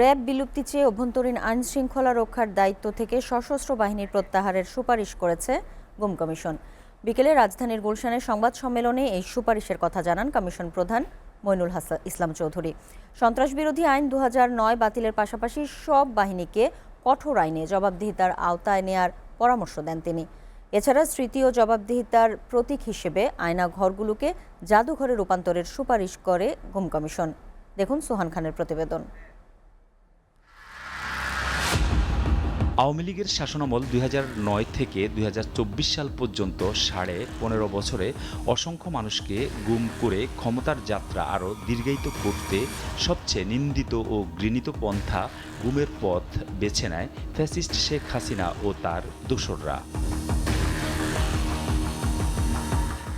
RAB বিলুপ্তি চেয়ে অভ্যন্তরীণ আইন শৃঙ্খলা রক্ষার দায়িত্ব থেকে সশস্ত্র বাহিনীর প্রত্যাহারের সুপারিশ করেছে গুম কমিশন। বিকেলে রাজধানীর গুলশানে সংবাদ সম্মেলনে এই সুপারিশের কথা জানান কমিশন প্রধান মইনুল ইসলাম চৌধুরী। সন্ত্রাসবিরোধী আইন 2009 বাতিলের পাশাপাশি সব বাহিনীকে কঠোর আইনে জবাবদিহিতার আওতায় নেয়ার পরামর্শ দেন তিনি। এছাড়া স্মৃতি ও জবাবদিহিতার প্রতীক হিসেবে আয়না ঘরগুলোকে জাদুঘরে রূপান্তরের সুপারিশ করে গুম কমিশন। দেখুন সোহান খানের প্রতিবেদন। আওয়ামী লীগের শাসনামল 2009 থেকে 2024 সাল পর্যন্ত 15.5 বছরে অসংখ্য মানুষকে গুম করে ক্ষমতার যাত্রা আরও দীর্ঘায়িত করতে সবচেয়ে নিন্দিত ও ঘৃণিত পন্থা গুমের পথ বেছে নেয় ফ্যাসিস্ট শেখ হাসিনা ও তার দোসররা।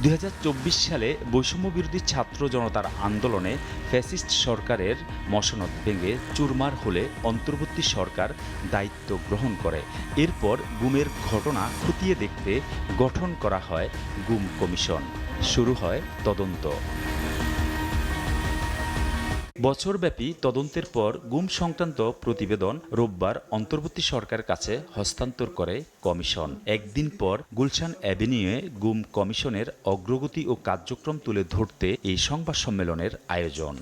2024 সালে বৈষম্যবিরোধী ছাত্র জনতার আন্দোলনে ফ্যাসিস্ট সরকারের মসনদ ভেঙে চুরমার হলে অন্তর্বর্তী সরকার দায়িত্ব গ্রহণ করে। এরপর গুমের ঘটনা খতিয়ে দেখতে গঠন করা হয় গুম কমিশন। শুরু হয় তদন্ত। বছরব্যাপী তদন্তের পর গুম সংক্রান্ত প্রতিবেদন রোববার অন্তর্বর্তী সরকারের কাছে হস্তান্তর করে কমিশন। একদিন পর গুলশান অ্যাভিনিউয়ে গুম কমিশনের অগ্রগতি ও কার্যক্রম তুলে ধরতে এই সংবাদ সম্মেলনের আয়োজন।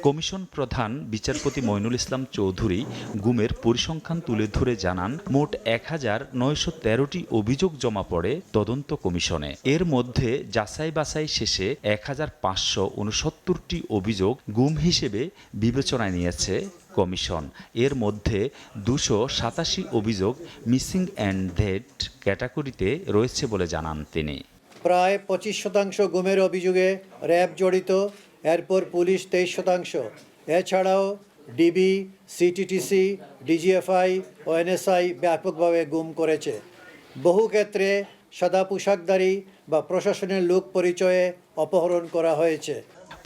কমিশন প্রধান বিচারপতি মইনুল ইসলাম চৌধুরী গুমের পরিসংখ্যান তুলে ধরে জানান, মোট 1913টি অভিযোগ জমা পড়ে তদন্ত কমিশনে। এর মধ্যে যাচাই বাছাই শেষে 1569টি অভিযোগ গুম হিসেবে বিবেচনায় নিয়েছে কমিশন। এর মধ্যে 287 অভিযোগ মিসিং অ্যান্ড ডেড ক্যাটাগরিতে রয়েছে বলে জানান তিনি। প্রায় 25% গুমের অভিযোগে র্যাব জড়িত, এরপর পুলিশ 23%। এছাড়াও ডিবি, সিটিটিসি, ডিজিএফআই ও এনএসআই ব্যাপকভাবে গুম করেছে। বহু ক্ষেত্রে সাদা পোশাকধারী বা প্রশাসনের লোক পরিচয়ে অপহরণ করা হয়েছে।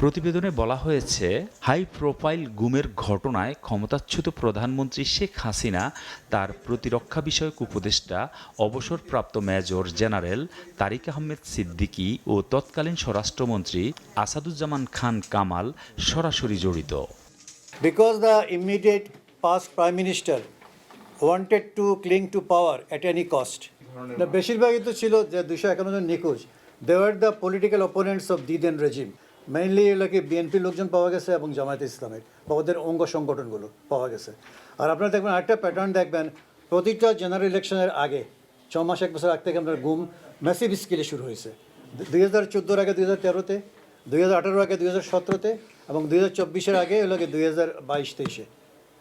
প্রতিবেদনে বলা হয়েছে, হাই প্রোফাইল গুমের ঘটনায় ক্ষমতাচ্যুত প্রধানমন্ত্রী শেখ হাসিনা, তার প্রতিরক্ষা বিষয়ক উপদেষ্টা অবসরপ্রাপ্ত মেজর জেনারেল তারিক আহমেদ সিদ্দিকী ও তৎকালীন স্বরাষ্ট্রমন্ত্রী আসাদুজ্জামান খান কামাল সরাসরি জড়িত। Because the immediate past Prime Minister wanted to cling to power at any cost. বেশিরভাগই তো ছিল যে 251 জন নিখোঁজ, they were the political opponents of the then regime. Mainly এগুলোকে বিএনপির লোকজন পাওয়া গেছে এবং জামায়াতে ইসলামের বা ওদের অঙ্গ সংগঠনগুলো পাওয়া গেছে। আর আপনারা দেখবেন আরেকটা প্যাটার্ন দেখবেন, প্রতিটা জেনারেল ইলেকশনের আগে 6 মাস 1 বছর আগ থেকে আপনার গুম ম্যাসিভ স্কেলে শুরু হয়েছে। 2014 আগে 2013-তে, 2018 আগে 2017-তে এবং 2024-এর আগে এগুলোকে 2022-23-এ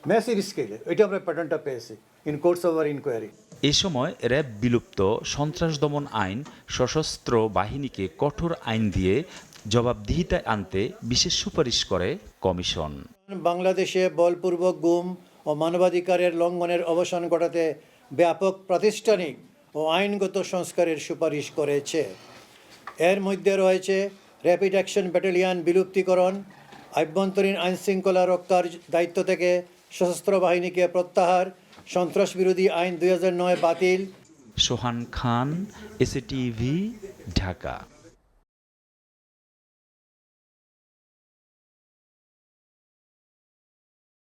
ম্যাসিভ স্কেলে। এটা আমরা প্যাটার্নটা পেয়েছি in course of our inquiry. এ সময় র্যাব বিলুপ্ত সন্ত্রাস দমন আইন সশস্ত্র বাহিনীকে কঠোর আইন দিয়ে জবাবদিহিতায় আনতে বিশেষ সুপারিশ করে কমিশন। বাংলাদেশে বলপূর্বক গুম ও মানবাধিকারের লঙ্ঘনের অবসান ঘটাতে ব্যাপক প্রাতিষ্ঠানিক ও আইনগত সংস্কারের সুপারিশ করেছে। এর মধ্যে রয়েছে র্যাপিড অ্যাকশন ব্যাটালিয়ন বিলুপ্তিকরণ, আভ্যন্তরীণ আইনশৃঙ্খলা রক্ষার দায়িত্ব থেকে সশস্ত্র বাহিনীকে প্রত্যাহার, সন্ত্রাস বিরোধী আইন 2009 বাতিল। সোহান খান, এসএটিভি, ঢাকা।